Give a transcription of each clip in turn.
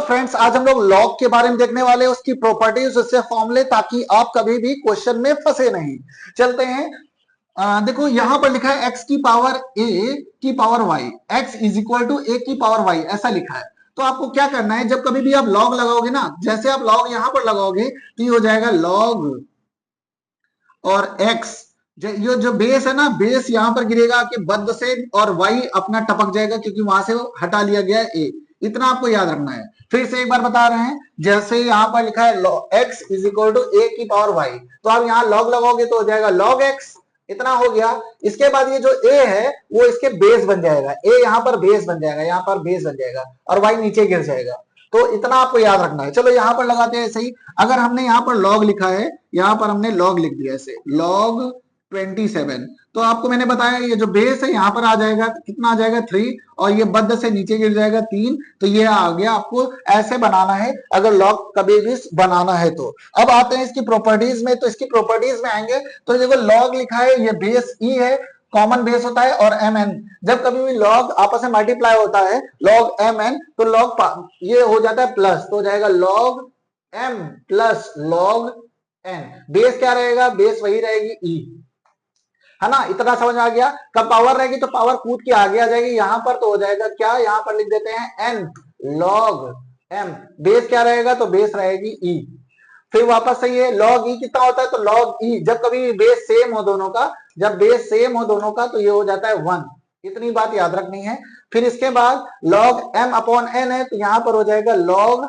Friends, आज हम लोग लॉग के बारे में देखने वाले हैं, उसकी प्रॉपर्टीज, उससे फॉर्मूले, ताकि आप कभी भी क्वेश्चन में फंसे नहीं। चलते हैं। देखो यहां पर लिखा है x की पावर a की power y, x is equal to a की पावर y, ऐसा लिखा है। तो आपको क्या करना है, जब कभी भी आप लॉग लगाओगे ना, जैसे आप लॉग यहां पर लगाओगे तो ये हो जाएगा लॉग और x, ये जो बेस है ना, बेस यहां पर गिरेगा कि बद्ध से, और y अपना टपक जाएगा क्योंकि वहां से हटा लिया गया है a। इतना आपको याद रखना है। फिर से एक बार बता रहे हैं, जैसे यहां पर लिखा है x is equal to a की पावर y, तो आप यहां लॉग लगाओगे तो हो जाएगा लॉग x, इतना हो गया। इसके बाद ये जो a है वो इसके बेस बन जाएगा, a यहां पर बेस बन जाएगा, यहां पर बेस बन जाएगा, और y नीचे गिर जाएगा। तो इतना आपको याद रखना है। चलो यहां पर लगाते हैं ऐसे ही। अगर हमने यहां पर लॉग लिखा है, यहां पर हमने लॉग लिख दिया ऐसे, लॉग 27, तो आपको मैंने बताया ये जो बेस है यहां पर आ जाएगा, कितना आ जाएगा 3, और ये बद्ध से नीचे गिर जाएगा 3, तो ये आ गया। आपको ऐसे बनाना है अगर लॉग कभी भी बनाना है तो। अब आते हैं इसकी प्रॉपर्टीज में, तो इसकी प्रॉपर्टीज में आएंगे तो देखो लॉग लिखा है, ये बेस ई है, कॉमन बेस होता है, और एम एन, जब कभी भी लॉग आपस में मल्टीप्लाई होता है, लॉग एम एन, तो लॉग ये हो जाता है प्लस, तो हो जाएगा log M plus log N. Base क्या रहेगा, बेस वही रहेगी ई, है ना। इतना समझ आ गया। कब पावर रहेगी तो पावर कूद के आगे आ जाएगी यहां पर, तो हो जाएगा क्या, यहां पर लिख देते हैं एन लॉग एम। बेस क्या रहेगा, तो बेस रहेगी ई। फिर वापस से ये लॉग ई कितना होता है, तो लॉग ई, जब कभी बेस सेम हो दोनों का, जब बेस सेम हो दोनों का, तो ये हो जाता है 1। इतनी बात याद रखनी है। फिर इसके बाद लॉग एम अपॉन एन है, तो यहां पर हो जाएगा log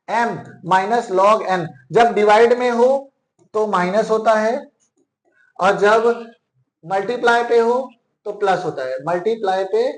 M minus log N. जब डिवाइड में हो तो माइनस होता है, और जब मल्टीप्लाई पे हो तो प्लस होता है, मल्टीप्लाई पे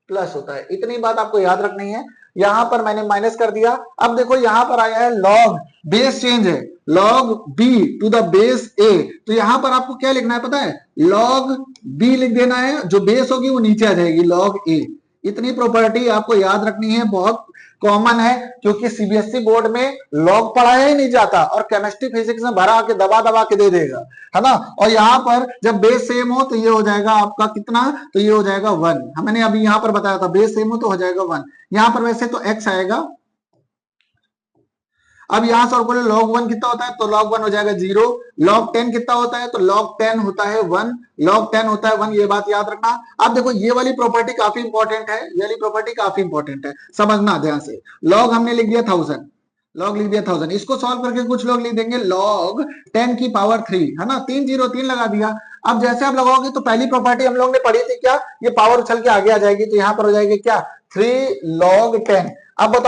प्लस होता है। इतनी बात आपको याद रखनी है। यहां पर मैंने माइनस कर दिया। अब देखो यहां पर आया है लॉग, बेस चेंज है, log b to the base a, तो यहां पर आपको क्या लिखना है पता है, लॉग बी लिख देना है, जो बेस होगी वो नीचे आ जाएगी, लॉग ए। इतनी प्रॉपर्टी आपको याद रखनी है, बहुत कॉमन है, क्योंकि सीबीएसई बोर्ड में लॉग पढ़ाया ही नहीं जाता, और केमिस्ट्री फिजिक्स में भरा के दबा दबा के दे देगा, है ना। और यहाँ पर जब बेस सेम हो तो ये हो जाएगा आपका कितना, तो ये हो जाएगा 1। मैंने अभी यहाँ पर बताया था बेस सेम हो तो हो जाएगा 1। यहाँ पर वैसे तो x आएगा। अब यहां से और बोले log 1 कितना होता है, तो log 1 हो जाएगा 0। log 10 कितना होता है, तो log 10 होता है 1, log 10 होता है 1, ये बात याद रखना। अब देखो ये वाली प्रॉपर्टी काफी इंपॉर्टेंट है, ये वाली प्रॉपर्टी काफी इंपॉर्टेंट है, समझना ध्यान से। log हमने लिख दिया 1000, लॉग लिख दिया 1000, इसको सॉल्व करके कुछ लोग लिख देंगे log 10 की पावर 3, है ना, 3 0 3 लगा दिया। अब जैसे आप लगाओगे तो पहली प्रॉपर्टी हम लोग ने पढ़ी थी क्या, ये पावर उछल के आगे आ जाएगी, तो यहां पर हो जाएगी क्या, 3 log 10। अब बताओ